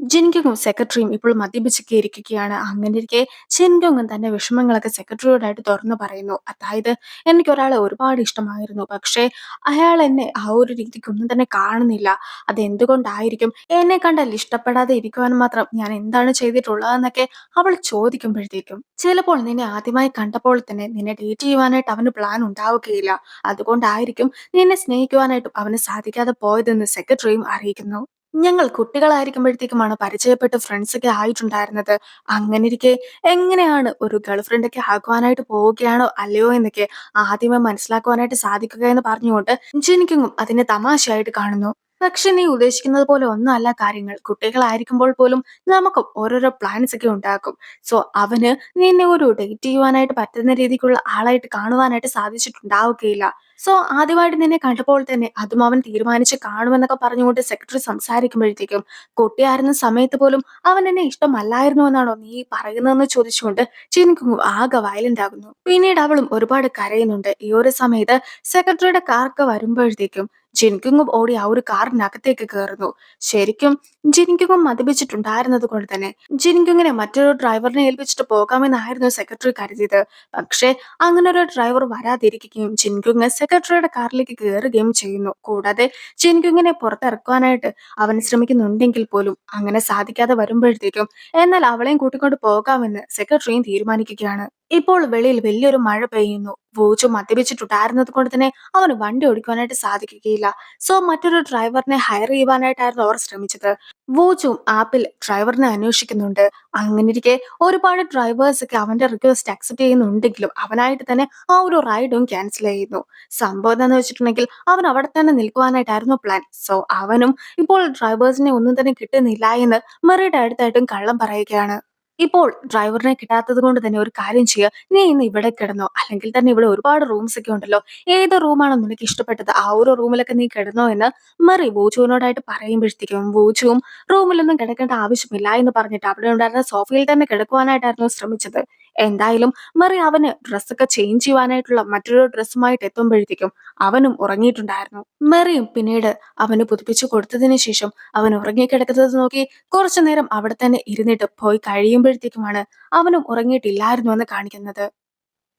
ജിൻഗും സെക്രട്ടറിയും ഇപ്പോൾ മദ്യപിച്ചൊക്കെ ഇരിക്കുകയാണ്. അങ്ങനെയിരിക്കെ ഷിൻഗുങ്ങും തന്റെ വിഷമങ്ങളൊക്കെ സെക്രട്ടറിയോടായിട്ട് തുറന്നു പറയുന്നു. അതായത് എനിക്കൊരാളെ ഒരുപാട് ഇഷ്ടമായിരുന്നു. പക്ഷേ അയാൾ എന്നെ ആ ഒരു രീതിക്കൊന്നും തന്നെ കാണുന്നില്ല. അതെന്തുകൊണ്ടായിരിക്കും? എന്നെ കണ്ടാൽ ഇഷ്ടപ്പെടാതെ ഇരിക്കുവാൻ മാത്രം ഞാൻ എന്താണ് ചെയ്തിട്ടുള്ളതെന്നൊക്കെ അവൾ ചോദിക്കുമ്പോഴത്തേക്കും ചിലപ്പോൾ നിന്നെ ആദ്യമായി കണ്ടപ്പോൾ തന്നെ നിന്നെ ഡേറ്റ് ചെയ്യുവാനായിട്ട് അവന് പ്ലാൻ ഉണ്ടാവുകയില്ല. അതുകൊണ്ടായിരിക്കും നിന്നെ സ്നേഹിക്കുവാനായിട്ടും അവന് സാധിക്കാതെ പോയതെന്ന് സെക്രട്ടറിയും അറിയിക്കുന്നു. ഞങ്ങൾ കുട്ടികളായിരിക്കുമ്പോഴത്തേക്കുമാണ് പരിചയപ്പെട്ട് ഫ്രണ്ട്സൊക്കെ ആയിട്ടുണ്ടായിരുന്നത്. അങ്ങനെയിരിക്കെ എങ്ങനെയാണ് ഒരു ഗേൾ ഫ്രണ്ടൊക്കെ ആക്കുവാനായിട്ട് പോവുകയാണോ അല്ലയോ എന്നൊക്കെ ആദ്യമേ മനസ്സിലാക്കുവാനായിട്ട് സാധിക്കുക എന്ന് പറഞ്ഞുകൊണ്ട് ജിനിക്കും അതിനെ തമാശയായിട്ട് കാണുന്നു. പക്ഷെ നീ ഉദ്ദേശിക്കുന്നത് പോലെ ഒന്നുമല്ല കാര്യങ്ങൾ. കുട്ടികളായിരിക്കുമ്പോൾ പോലും നമുക്ക് ഓരോരോ പ്ലാൻസ് ഒക്കെ ഉണ്ടാക്കും. സോ അവന് നിന്നെ ഒരു ഡേറ്റ് ചെയ്യുവാനായിട്ട് പറ്റുന്ന രീതിക്കുള്ള ആളായിട്ട് കാണുവാനായിട്ട് സാധിച്ചിട്ടുണ്ടാവുകയില്ല. സോ ആദ്യമായിട്ട് നിന്നെ കണ്ടപ്പോൾ തന്നെ അതും അവൻ തീരുമാനിച്ച് കാണുമെന്നൊക്കെ പറഞ്ഞുകൊണ്ട് സെക്രട്ടറി സംസാരിക്കുമ്പോഴത്തേക്കും കുട്ടിയായിരുന്ന സമയത്ത് പോലും അവൻ എന്നെ ഇഷ്ടമല്ലായിരുന്നു എന്നാണോ നീ പറയുന്നതെന്ന് ചോദിച്ചുകൊണ്ട് ചിൻകുങ്ങും ആകെ വയലന്റ് ആകുന്നു. പിന്നീട് അവളും ഒരുപാട് കരയുന്നുണ്ട്. ഈ ഒരു സമയത്ത് സെക്രട്ടറിയുടെ കാറൊക്കെ വരുമ്പോഴത്തേക്കും ജിൻകുങ്ങും ഓടി ആ ഒരു കാറിനകത്തേക്ക് കയറുന്നു. ശരിക്കും ജിൻകുങ്ങും മദ്യപിച്ചിട്ടുണ്ടായിരുന്നത് കൊണ്ട് തന്നെ ജിൻകുങ്ങിനെ മറ്റൊരു ഡ്രൈവറിനെ ഏൽപ്പിച്ചിട്ട് പോകാമെന്നായിരുന്നു സെക്രട്ടറി കരുതിയത്. പക്ഷേ അങ്ങനെ ഒരു ഡ്രൈവർ വരാതിരിക്കുകയും ജിൻകുങ് സെക്രട്ടറിയുടെ കാറിലേക്ക് കയറുകയും ചെയ്യുന്നു. കൂടാതെ ജിൻകുങ്ങിനെ പുറത്തിറക്കുവാനായിട്ട് അവൻ ശ്രമിക്കുന്നുണ്ടെങ്കിൽ പോലും അങ്ങനെ സാധിക്കാതെ വരുമ്പോഴത്തേക്കും എന്നാൽ അവളെയും കൂട്ടിക്കൊണ്ട് പോകാമെന്ന് സെക്രട്ടറിയും തീരുമാനിക്കുകയാണ്. ഇപ്പോൾ വെളിയിൽ വലിയൊരു മഴ പെയ്യുന്നു. വോച്ചു മദ്യപിച്ചിട്ടുണ്ടായിരുന്നത് കൊണ്ട് തന്നെ അവന് വണ്ടി ഓടിക്കുവാനായിട്ട് സാധിക്കുകയില്ല. സോ മറ്റൊരു ഡ്രൈവറിനെ ഹയർ ചെയ്യുവാനായിട്ടായിരുന്നു അവർ ശ്രമിച്ചത്. വോച്ചും ആപ്പിൽ ഡ്രൈവറിനെ അന്വേഷിക്കുന്നുണ്ട്. അങ്ങനെയിരിക്കെ ഒരുപാട് ഡ്രൈവേഴ്സ് ഒക്കെ അവന്റെ റിക്വസ്റ്റ് അക്സെപ്റ്റ് ചെയ്യുന്നുണ്ടെങ്കിലും അവനായിട്ട് തന്നെ ആ ഒരു റൈഡും ക്യാൻസൽ ചെയ്യുന്നു. സംഭവം എന്താണെന്ന് വെച്ചിട്ടുണ്ടെങ്കിൽ അവൻ അവിടെ തന്നെ നിൽക്കുവാനായിട്ടായിരുന്നു പ്ലാൻ. സോ അവനും ഇപ്പോൾ ഡ്രൈവേഴ്സിനെ ഒന്നും തന്നെ കിട്ടുന്നില്ല എന്ന് മെറിയുടെ അടുത്തായിട്ടും കള്ളം പറയുകയാണ്. ഇപ്പോൾ ഡ്രൈവറിനെ കിട്ടാത്തത് കൊണ്ട് തന്നെ ഒരു കാര്യം ചെയ്യുക. നീ ഇന്ന് ഇവിടെ കിടന്നോ, അല്ലെങ്കിൽ തന്നെ ഇവിടെ ഒരുപാട് റൂംസ് ഒക്കെ ഉണ്ടല്ലോ. ഏത് റൂമാണോ നിനക്ക് ഇഷ്ടപ്പെട്ടത് ആ ഒരു റൂമിലൊക്കെ നീ കിടന്നോ എന്ന് മെറി വോച്ചുവിനോടായിട്ട് പറയുമ്പോഴത്തേക്കും വോച്ചുവും റൂമിലൊന്നും കിടക്കേണ്ട ആവശ്യമില്ല എന്ന് പറഞ്ഞിട്ട് അവിടെ ഉണ്ടായിരുന്ന സോഫയിൽ തന്നെ കിടക്കുവാനായിട്ടായിരുന്നു ശ്രമിച്ചത്. എന്തായാലും മെറി അവന് ഡ്രസ്സൊക്കെ ചേഞ്ച് ചെയ്യുവാനായിട്ടുള്ള മറ്റൊരു ഡ്രസ്സുമായിട്ട് എത്തുമ്പോഴത്തേക്കും അവനും ഉറങ്ങിയിട്ടുണ്ടായിരുന്നു. മെറിയും പിന്നീട് അവന് പുതുപ്പിച്ചു കൊടുത്തതിന് ശേഷം അവൻ ഉറങ്ങിക്കിടക്കുന്നത് നോക്കി കുറച്ചു നേരം അവിടെ തന്നെ ഇരുന്നിട്ട് പോയി കഴിയുമ്പോഴത്തേക്കുമാണ് അവനും ഉറങ്ങിയിട്ടില്ലായിരുന്നു എന്ന് കാണിക്കുന്നത്.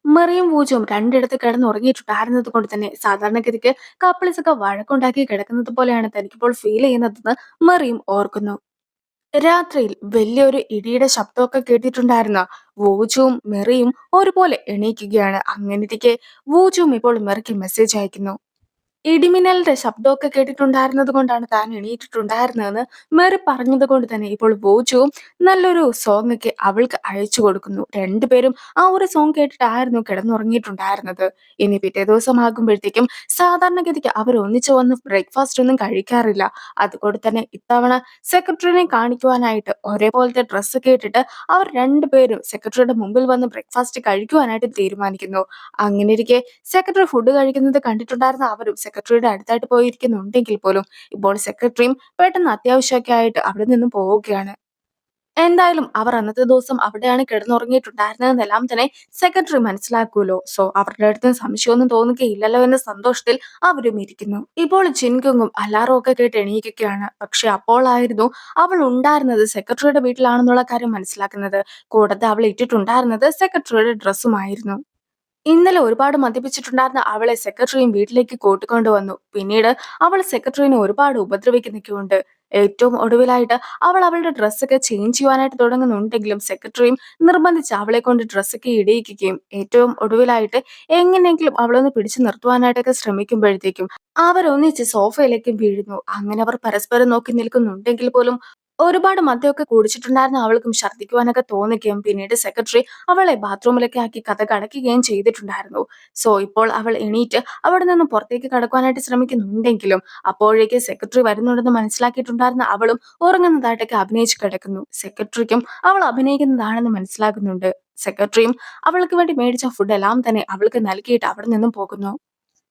മെറിയും വൂജും രണ്ടിടത്ത് കിടന്ന് ഉറങ്ങിയിട്ടുണ്ടായിരുന്നത് കൊണ്ട് തന്നെ സാധാരണഗതിക്ക് കപ്പിൾസ് ഒക്കെ വഴക്കുണ്ടാക്കി കിടക്കുന്നത് പോലെയാണ് തനിക്കിപ്പോൾ ഫീൽ ചെയ്യുന്നതെന്ന് മെറിയും ഓർക്കുന്നു. രാത്രിയിൽ വലിയൊരു ഇടിയുടെ ശബ്ദമൊക്കെ കേട്ടിട്ടുണ്ടായിരുന്ന വൂജുവും മെറിയും ഒരുപോലെ എണീക്കുകയാണ്. അങ്ങനെയിരിക്കെ വൂജുവും ഇപ്പോൾ മെറിക്ക് മെസ്സേജ് അയക്കുന്നു. ഇടിമിന്നലിന്റെ ശബ്ദമൊക്കെ കേട്ടിട്ടുണ്ടായിരുന്നത് കൊണ്ടാണ് താൻ എണീറ്റിട്ടുണ്ടായിരുന്നതെന്ന് മെറി പറഞ്ഞത് കൊണ്ട് തന്നെ ഇപ്പോൾ ബോജുവും നല്ലൊരു സോങ് ഒക്കെ അവൾക്ക് അയച്ചു കൊടുക്കുന്നു. രണ്ടുപേരും ആ ഒരു സോങ് കേട്ടിട്ടായിരുന്നു കിടന്നുറങ്ങിയിട്ടുണ്ടായിരുന്നത്. ഇനി പിറ്റേ ദിവസം ആകുമ്പോഴത്തേക്കും സാധാരണഗതിക്ക് അവർ ഒന്നിച്ചു വന്ന് ബ്രേക്ക്ഫാസ്റ്റ് ഒന്നും കഴിക്കാറില്ല. അതുകൊണ്ട് തന്നെ ഇത്തവണ സെക്രട്ടറിനെ കാണിക്കുവാനായിട്ട് ഒരേപോലത്തെ ഡ്രസ്സൊക്കെ ഇട്ടിട്ട് അവർ രണ്ടുപേരും സെക്രട്ടറിയുടെ മുമ്പിൽ വന്ന് ബ്രേക്ക്ഫാസ്റ്റ് കഴിക്കുവാനായിട്ട് തീരുമാനിക്കുന്നു. അങ്ങനെയിരിക്കെ സെക്രട്ടറി ഫുഡ് കഴിക്കുന്നത് കണ്ടിട്ടുണ്ടായിരുന്ന അവരും സെക്രട്ടറിയുടെ അടുത്തായിട്ട് പോയിരിക്കുന്നുണ്ടെങ്കിൽ പോലും ഇപ്പോൾ സെക്രട്ടറിയും പെട്ടെന്ന് അത്യാവശ്യമൊക്കെ ആയിട്ട് അവിടെ നിന്നും പോവുകയാണ്. എന്തായാലും അവർ അന്നത്തെ ദിവസം അവിടെയാണ് കിടന്നുറങ്ങിയിട്ടുണ്ടായിരുന്നതെന്നെല്ലാം തന്നെ സെക്രട്ടറി മനസ്സിലാക്കുമല്ലോ. സോ അവരുടെ അടുത്ത് സംശയമൊന്നും തോന്നുകയില്ലല്ലോ എന്ന സന്തോഷത്തിൽ അവരും ഇരിക്കുന്നു. ഇപ്പോൾ ജിൻകുങ്ങും അലാറവും ഒക്കെ കേട്ട് എണീക്കുകയാണ്. പക്ഷെ അപ്പോളായിരുന്നു അവൾ ഉണ്ടായിരുന്നത് സെക്രട്ടറിയുടെ വീട്ടിലാണെന്നുള്ള കാര്യം മനസ്സിലാക്കുന്നത്. കൂടാതെ അവൾ ഇട്ടിട്ടുണ്ടായിരുന്നത് സെക്രട്ടറിയുടെ ഡ്രസ്സുമായിരുന്നു. ഇന്നലെ ഒരുപാട് മദ്യപിച്ചിട്ടുണ്ടായിരുന്ന അവളെ സെക്രട്ടറിയും വീട്ടിലേക്ക് കൂട്ടിക്കൊണ്ടു വന്നു. പിന്നീട് അവൾ സെക്രട്ടറിനെ ഒരുപാട് ഉപദ്രവിക്കുന്നൊക്കെയുണ്ട്. ഏറ്റവും ഒടുവിലായിട്ട് അവൾ അവളുടെ ഡ്രസ്സൊക്കെ ചേഞ്ച് ചെയ്യുവാനായിട്ട് തുടങ്ങുന്നുണ്ടെങ്കിലും സെക്രട്ടറിയും നിർബന്ധിച്ച് അവളെ കൊണ്ട് ഡ്രസ്സൊക്കെ ഇടിയിക്കുകയും ഏറ്റവും ഒടുവിലായിട്ട് എങ്ങനെയെങ്കിലും അവളൊന്ന് പിടിച്ചു നിർത്തുവാനായിട്ടൊക്കെ ശ്രമിക്കുമ്പോഴത്തേക്കും അവരൊന്നിച്ച് സോഫയിലേക്ക് വീഴുന്നു. അങ്ങനെ അവർ പരസ്പരം നോക്കി നിൽക്കുന്നുണ്ടെങ്കിൽ പോലും ഒരുപാട് മദ്യമൊക്കെ കുടിച്ചിട്ടുണ്ടായിരുന്ന അവൾക്കും ഛർദ്ദിക്കുവാനൊക്കെ തോന്നുകയും പിന്നീട് സെക്രട്ടറി അവളെ ബാത്റൂമിലൊക്കെ ആക്കി കഥ കടക്കുകയും ചെയ്തിട്ടുണ്ടായിരുന്നു. സോ ഇപ്പോൾ അവൾ എണീറ്റ് അവിടെ നിന്ന് പുറത്തേക്ക് കടക്കുവാനായിട്ട് ശ്രമിക്കുന്നുണ്ടെങ്കിലും അപ്പോഴേക്ക് സെക്രട്ടറി വരുന്നുണ്ടെന്ന് മനസ്സിലാക്കിയിട്ടുണ്ടായിരുന്ന അവളും ഉറങ്ങുന്നതായിട്ടൊക്കെ അഭിനയിച്ച് കിടക്കുന്നു. സെക്രട്ടറിക്കും അവൾ അഭിനയിക്കുന്നതാണെന്ന് മനസ്സിലാകുന്നുണ്ട്. സെക്രട്ടറിയും അവൾക്ക് വേണ്ടി മേടിച്ച ഫുഡ് എല്ലാം തന്നെ അവൾക്ക് നൽകിയിട്ട് അവിടെ നിന്നും പോകുന്നു.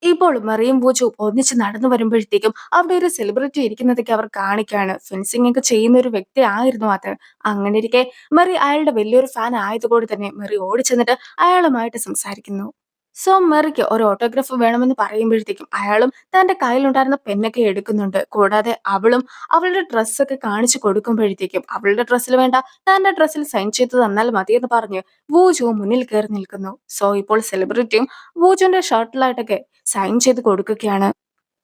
ഇപ്പോൾ മറിയം പൂച്ചു ഒന്നിച്ച് നടന്നു വരുമ്പോഴത്തേക്കും അവിടെ ഒരു സെലിബ്രിറ്റി ഇരിക്കുന്നതൊക്കെ അവർ കാണിക്കാണ്. ഫെൻസിംഗ് ഒക്കെ ചെയ്യുന്ന ഒരു വ്യക്തി ആയിരുന്നു അത്. അങ്ങനെ ഇരിക്കെ മെറി അയാളുടെ വലിയൊരു ഫാൻ ആയതുകൊണ്ട് തന്നെ മെറി ഓടിച്ചെന്നിട്ട് അയാളുമായിട്ട് സംസാരിക്കുന്നു. സോ മെറിക്ക് ഒരു ഓട്ടോഗ്രാഫ് വേണമെന്ന് പറയുമ്പോഴത്തേക്കും അയാളും തന്റെ കയ്യിലുണ്ടായിരുന്ന പെന്നൊക്കെ എടുക്കുന്നുണ്ട്. കൂടാതെ അവളും അവളുടെ ഡ്രസ്സൊക്കെ കാണിച്ചു കൊടുക്കുമ്പോഴത്തേക്കും അവളുടെ ഡ്രസ്സിൽ വേണ്ട, തന്റെ ഡ്രസ്സിൽ സൈൻ ചെയ്ത് തന്നാൽ മതിയെന്ന് പറഞ്ഞ് വൂജു മുന്നിൽ കയറി നിൽക്കുന്നു. സോ ഇപ്പോൾ സെലിബ്രിറ്റിയും വൂജുവിന്റെ ഷർട്ടിലായിട്ടൊക്കെ സൈൻ ചെയ്ത് കൊടുക്കുകയാണ്.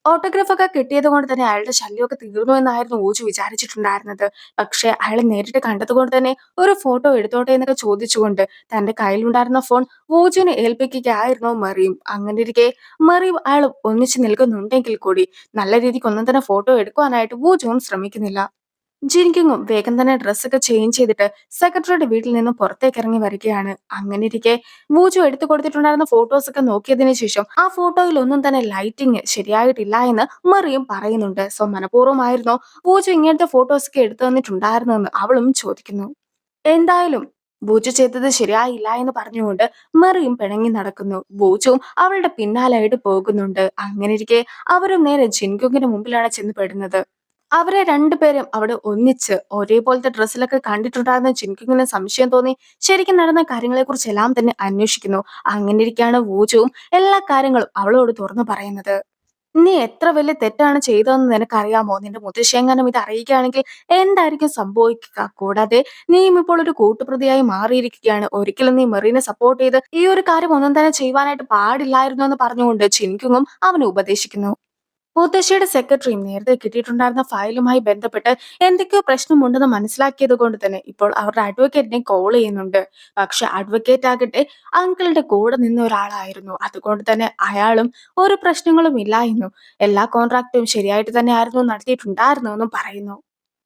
ഓട്ടോഗ്രാഫ് ഒക്കെ കിട്ടിയത് കൊണ്ട് തന്നെ അയാളുടെ ശല്യമൊക്കെ തീർന്നു എന്നായിരുന്നു ഊജു വിചാരിച്ചിട്ടുണ്ടായിരുന്നത്. പക്ഷെ അയാൾ നേരിട്ട് കണ്ടതുകൊണ്ട് തന്നെ ഒരു ഫോട്ടോ എടുത്തോട്ടെ എന്നൊക്കെ ചോദിച്ചുകൊണ്ട് തന്റെ കയ്യിലുണ്ടായിരുന്ന ഫോൺ ഊജുവിനെ ഏൽപ്പിക്കുകയായിരുന്നു മെറിയും. അങ്ങനെ ഇരിക്കെ മെറിയും അയാളും ഒന്നിച്ച് നിൽക്കുന്നുണ്ടെങ്കിൽ കൂടി നല്ല രീതിക്ക് ഒന്നും തന്നെ ഫോട്ടോ എടുക്കുവാനായിട്ട് ഊജുവും ശ്രമിക്കുന്നില്ല. ജിൻകിങ്ങും വേഗം തന്നെ ഡ്രസ്സൊക്കെ ചേഞ്ച് ചെയ്തിട്ട് സെക്രട്ടറിയുടെ വീട്ടിൽ നിന്നും പുറത്തേക്ക് ഇറങ്ങി വരികയാണ്. അങ്ങനെ ഇരിക്കെ വൂജു എടുത്തു കൊടുത്തിട്ടുണ്ടായിരുന്ന ഫോട്ടോസ് ഒക്കെ നോക്കിയതിനു ശേഷം ആ ഫോട്ടോയിൽ ഒന്നും തന്നെ ലൈറ്റിംഗ് ശരിയായിട്ടില്ല എന്ന് മറിയും പറയുന്നുണ്ട്. സോ മനഃപൂർവ്വമായിരുന്നോ വൂജു ഇങ്ങനത്തെ ഫോട്ടോസ് ഒക്കെ എടുത്തു തന്നിട്ടുണ്ടായിരുന്നെന്ന് അവളും ചോദിക്കുന്നു. എന്തായാലും ബൂച്ചു ചെയ്തത് ശരിയായില്ല എന്ന് പറഞ്ഞുകൊണ്ട് മെറിയും പിണങ്ങി നടക്കുന്നു. ബൂച്ചുവും അവളുടെ പിന്നാലായിട്ട് പോകുന്നുണ്ട്. അങ്ങനെ ഇരിക്കെ അവരും നേരെ ജിൻകുങ്ങിന് മുമ്പിലാണ് ചെന്ന് പെടുന്നത്. അവരെ രണ്ടുപേരും അവിടെ ഒന്നിച്ച് ഒരേപോലത്തെ ഡ്രസ്സിലൊക്കെ കണ്ടിട്ടുണ്ടായിരുന്ന ജിൻകുങ്ങിന് സംശയം തോന്നി ശരിക്കും നടന്ന കാര്യങ്ങളെക്കുറിച്ച് എല്ലാം തന്നെ അന്വേഷിക്കുന്നു. അങ്ങനെ ഇരിക്കെയാണ് വൂജുവും എല്ലാ കാര്യങ്ങളും അവളോട് തുറന്നു പറയുന്നത്. നീ എത്ര വലിയ തെറ്റാണ് ചെയ്തതെന്ന് നിനക്കറിയാമോ? നിന്റെ മുത്തശ്ശിയെങ്ങാനും ഇത് അറിയിക്കുകയാണെങ്കിൽ എന്തായിരിക്കും സംഭവിക്കുക? കൂടാതെ നീയും ഇപ്പോൾ ഒരു കൂട്ടുപ്രതിയായി മാറിയിരിക്കുകയാണ്. ഒരിക്കലും നീ മെറീനെ സപ്പോർട്ട് ചെയ്ത് ഈ ഒരു കാര്യം ഒന്നും തന്നെ ചെയ്യുവാനായിട്ട് പാടില്ലായിരുന്നു എന്ന് പറഞ്ഞുകൊണ്ട് ചിൻകുങ്ങും അവനെ ഉപദേശിക്കുന്നു. മുത്തശ്ശിയുടെ സെക്രട്ടറിയും നേരത്തെ കിട്ടിയിട്ടുണ്ടായിരുന്ന ഫയലുമായി ബന്ധപ്പെട്ട് എന്തൊക്കെയോ പ്രശ്നമുണ്ടെന്ന് മനസ്സിലാക്കിയത് കൊണ്ട് തന്നെ ഇപ്പോൾ അവരുടെ അഡ്വക്കേറ്റിനെ കോൾ ചെയ്യുന്നുണ്ട്. പക്ഷെ അഡ്വക്കേറ്റ് ആകട്ടെ അങ്കിളുടെ കൂടെ നിന്ന ഒരാളായിരുന്നു. അതുകൊണ്ട് തന്നെ അയാളും ഒരു പ്രശ്നങ്ങളും ഇല്ല എന്നും എല്ലാ കോൺട്രാക്റ്റും ശരിയായിട്ട് തന്നെ ആയിരുന്നു നടത്തിയിട്ടുണ്ടായിരുന്നെന്നും പറയുന്നു.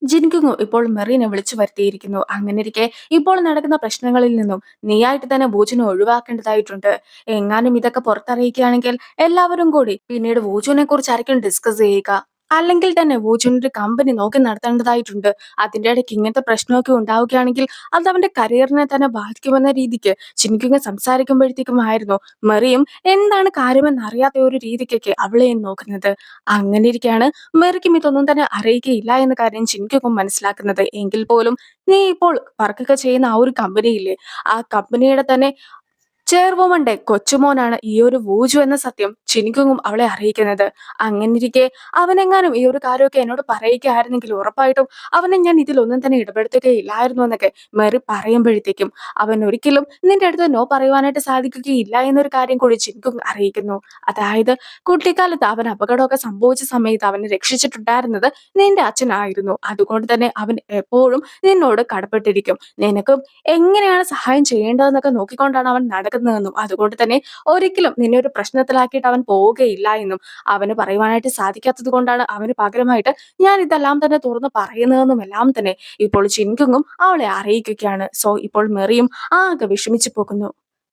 ജിൻകുങ്ങും ഇപ്പോൾ മെറീനെ വിളിച്ചു വരുത്തിയിരിക്കുന്നു. അങ്ങനെയിരിക്കെ ഇപ്പോൾ നടക്കുന്ന പ്രശ്നങ്ങളിൽ നിന്നും നീയായിട്ട് തന്നെ ബൂജിനെ ഒഴിവാക്കേണ്ടതായിട്ടുണ്ട്. എങ്ങാനും ഇതൊക്കെ പുറത്തറിയിക്കുകയാണെങ്കിൽ എല്ലാവരും കൂടി പിന്നീട് വൂജുവിനെ കുറിച്ച് ആയിരിക്കും ഡിസ്കസ് ചെയ്യുക. അല്ലെങ്കിൽ തന്നെ വൂജുവിന് ഒരു കമ്പനി നോക്കി നടത്തേണ്ടതായിട്ടുണ്ട്. അതിന്റെ ഇടയ്ക്ക് ഇങ്ങനത്തെ പ്രശ്നമൊക്കെ ഉണ്ടാവുകയാണെങ്കിൽ അത് അവന്റെ കരിയറിനെ തന്നെ ബാധിക്കുമെന്ന രീതിക്ക് ജിൻകുങ് സംസാരിക്കുമ്പോഴത്തേക്കും ആയിരുന്നു മെറിയും എന്താണ് കാര്യമെന്ന് അറിയാത്ത ഒരു രീതിക്കൊക്കെ അവളെയും നോക്കുന്നത്. അങ്ങനെ ഇരിക്കെയാണ് മെറിക്കും ഇതൊന്നും തന്നെ അറിയുകയില്ല എന്ന കാര്യം ജിൻകുങ് മനസ്സിലാക്കുന്നത്. എങ്കിൽ പോലും നീ ഇപ്പോൾ വർക്കൊക്കെ ചെയ്യുന്ന ആ ഒരു കമ്പനിയില്ലേ, ആ കമ്പനിയുടെ തന്നെ ചെയർവുമന്റെ കൊച്ചുമോനാണ് ഈ ഒരു വൂജു എന്ന സത്യം ചിനിക്കുങ്ങും അവളെ അറിയിക്കുന്നത്. അങ്ങനിരിക്കെ അവനെങ്ങാനും ഈ ഒരു കാര്യമൊക്കെ എന്നോട് പറയുകയായിരുന്നെങ്കിൽ ഉറപ്പായിട്ടും അവനെ ഞാൻ ഇതിലൊന്നും തന്നെ ഇടപെടുത്തുകയില്ലായിരുന്നു എന്നൊക്കെ മെറി പറയുമ്പോഴത്തേക്കും അവൻ ഒരിക്കലും നിന്റെ അടുത്ത് നോ പറയുവാനായിട്ട് സാധിക്കുകയില്ല എന്നൊരു കാര്യം കൂടി ചിൻകുങ് അറിയിക്കുന്നു. അതായത് കുട്ടിക്കാലത്ത് അവൻ അപകടമൊക്കെ സംഭവിച്ച സമയത്ത് അവനെ രക്ഷിച്ചിട്ടുണ്ടായിരുന്നത് നിന്റെ അച്ഛനായിരുന്നു. അതുകൊണ്ട് തന്നെ അവൻ എപ്പോഴും നിന്നോട് കടപ്പെട്ടിരിക്കും. നിനക്കും എങ്ങനെയാണ് സഹായം ചെയ്യേണ്ടതെന്നൊക്കെ നോക്കിക്കൊണ്ടാണ് അവൻ നടക്കുന്നതെന്നും അതുകൊണ്ട് തന്നെ ഒരിക്കലും നിന്നെ ഒരു പ്രശ്നത്തിലാക്കിയിട്ട് അവൻ പോവുകയില്ല എന്നും അവന് പറയുവാനായിട്ട് സാധിക്കാത്തത് കൊണ്ടാണ് അവന് പകരമായിട്ട് ഞാൻ ഇതെല്ലാം തന്നെ തുറന്ന് പറയുന്നതെന്നും എല്ലാം തന്നെ ഇപ്പോൾ ചിൻകുങ്ങും അവളെ അറിയിക്കുകയാണ്. സോ ഇപ്പോൾ മെറിയും ആകെ വിഷമിച്ചു പോകുന്നു.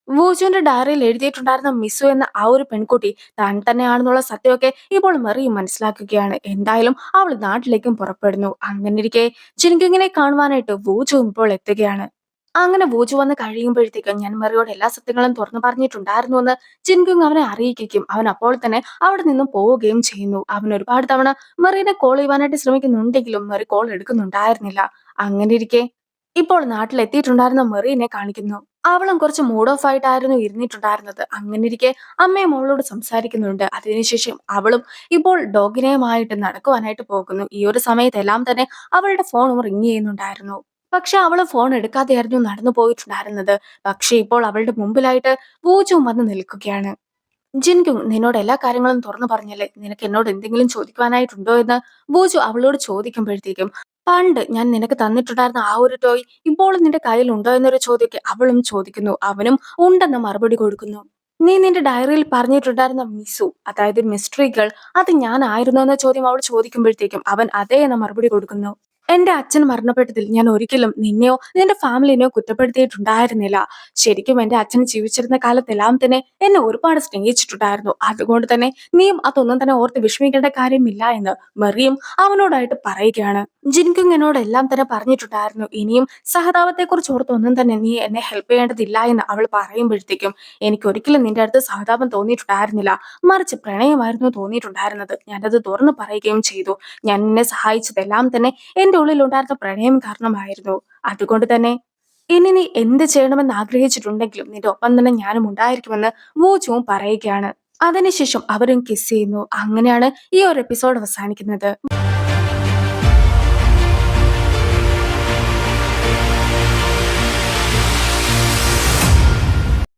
വൂജുവിന്റെ ഡയറിയിൽ എഴുതിയിട്ടുണ്ടായിരുന്ന മിസു എന്ന ആ ഒരു പെൺകുട്ടി താൻ തന്നെയാണെന്നുള്ള സത്യമൊക്കെ ഇപ്പോൾ മെറിയും മനസ്സിലാക്കുകയാണ്. എന്തായാലും അവൾ നാട്ടിലേക്കും പുറപ്പെടുന്നു. അങ്ങനെ ഇരിക്കെ ചിൻകുങ്ങിനെ കാണുവാനായിട്ട് വൂജുവും ഇപ്പോൾ എത്തുകയാണ്. അങ്ങനെ വൂജു വന്ന് കഴിയുമ്പോഴത്തേക്കും ഞാൻ മെറിയോട് എല്ലാ സത്യങ്ങളും തുറന്നു പറഞ്ഞിട്ടുണ്ടായിരുന്നു എന്ന് ജിൻകുങ് അവനെ അറിയിക്കുകയും അവൻ അപ്പോൾ തന്നെ അവിടെ നിന്നും പോവുകയും ചെയ്യുന്നു. അവൻ ഒരുപാട് തവണ മെറീനെ കോൾ ചെയ്യുവാനായിട്ട് ശ്രമിക്കുന്നുണ്ടെങ്കിലും മെറി കോൾ എടുക്കുന്നുണ്ടായിരുന്നില്ല. അങ്ങനെ ഇരിക്കെ ഇപ്പോൾ നാട്ടിലെത്തിയിട്ടുണ്ടായിരുന്ന മെറീനെ കാണിക്കുന്നു. അവളും കുറച്ച് മൂഡ് ഓഫ് ആയിട്ടായിരുന്നു ഇരുന്നിട്ടുണ്ടായിരുന്നത്. അങ്ങനെ ഇരിക്കെ അമ്മയും അവളോട് സംസാരിക്കുന്നുണ്ട്. അതിനുശേഷം അവളും ഇപ്പോൾ ഡോഗിനെയുമായിട്ട് നടക്കുവാനായിട്ട് പോകുന്നു. ഈ ഒരു സമയത്തെല്ലാം തന്നെ അവളുടെ ഫോണും റിങ് ചെയ്യുന്നുണ്ടായിരുന്നു. പക്ഷെ അവള് ഫോൺ എടുക്കാതെയായിരുന്നു നടന്നു പോയിട്ടുണ്ടായിരുന്നത്. പക്ഷെ ഇപ്പോൾ അവളുടെ മുമ്പിലായിട്ട് പൂജവും വന്ന് നിൽക്കുകയാണ്. ജിൻകുങ് നിന്നോട് എല്ലാ കാര്യങ്ങളും തുറന്നു പറഞ്ഞല്ലേ, നിനക്ക് എന്നോട് എന്തെങ്കിലും ചോദിക്കുവാനായിട്ടുണ്ടോ എന്ന് ബൂജു അവളോട് ചോദിക്കുമ്പോഴത്തേക്കും പണ്ട് ഞാൻ നിനക്ക് തന്നിട്ടുണ്ടായിരുന്ന ആ ഒരു ടോയ് ഇപ്പോൾ നിന്റെ കയ്യിൽ ഉണ്ടോ എന്നൊരു ചോദ്യമൊക്കെ അവളും ചോദിക്കുന്നു. അവനും ഉണ്ടെന്ന് മറുപടി കൊടുക്കുന്നു. നീ നിന്റെ ഡയറിയിൽ പറഞ്ഞിട്ടുണ്ടായിരുന്ന മിസു, അതായത് മിസ്റ്ററി ഗേൾ, അത് ഞാനായിരുന്നു എന്ന ചോദ്യം അവൾ ചോദിക്കുമ്പോഴത്തേക്കും അവൻ അതേ എന്ന മറുപടി കൊടുക്കുന്നു. എന്റെ അച്ഛൻ മരണപ്പെട്ടതിൽ ഞാൻ ഒരിക്കലും നിന്നെയോ നിന്റെ ഫാമിലിനെയോ കുറ്റപ്പെടുത്തിയിട്ടുണ്ടായിരുന്നില്ല. ശരിക്കും എന്റെ അച്ഛൻ ജീവിച്ചിരുന്ന കാലത്തെല്ലാം തന്നെ എന്നെ ഒരുപാട് സ്നേഹിച്ചിട്ടുണ്ടായിരുന്നു. അതുകൊണ്ട് തന്നെ നീയും അതൊന്നും തന്നെ ഓർത്ത് വിഷമിക്കേണ്ട കാര്യമില്ല എന്ന് മെറിയും അവനോടായിട്ട് പറയുകയാണ്. ജിൻകുങ് എന്നോട് എല്ലാം തന്നെ പറഞ്ഞിട്ടുണ്ടായിരുന്നു. ഇനിയും സഹതാപത്തെ കുറിച്ച് ഓർത്ത് ഒന്നും തന്നെ നീ എന്നെ ഹെൽപ്പ് ചെയ്യേണ്ടതില്ല എന്ന് അവൾ പറയുമ്പോഴത്തേക്കും എനിക്ക് ഒരിക്കലും നിന്റെ അടുത്ത് സഹതാപം തോന്നിയിട്ടുണ്ടായിരുന്നില്ല, മറിച്ച് പ്രണയമായിരുന്നു തോന്നിയിട്ടുണ്ടായിരുന്നത്. ഞാനത് തുറന്നു പറയുകയും ചെയ്തു. ഞാൻ നിന്നെ സഹായിച്ചതെല്ലാം തന്നെ എന്റെ ഉള്ളിലുണ്ടായിരുന്ന പ്രണയം കാരണമായിരുന്നു. അതുകൊണ്ട് തന്നെ ഇനി നീ എന്ത് ചെയ്യണമെന്ന് ആഗ്രഹിച്ചിട്ടുണ്ടെങ്കിലും നിന്റെ ഒപ്പം തന്നെ ഞാനും ഉണ്ടായിരിക്കുമെന്ന് വൂജുവും പറയുകയാണ്. അതിനുശേഷം അവരും കിസ് ചെയ്യുന്നു. അങ്ങനെയാണ് ഈ ഒരു എപ്പിസോഡ് അവസാനിക്കുന്നത്.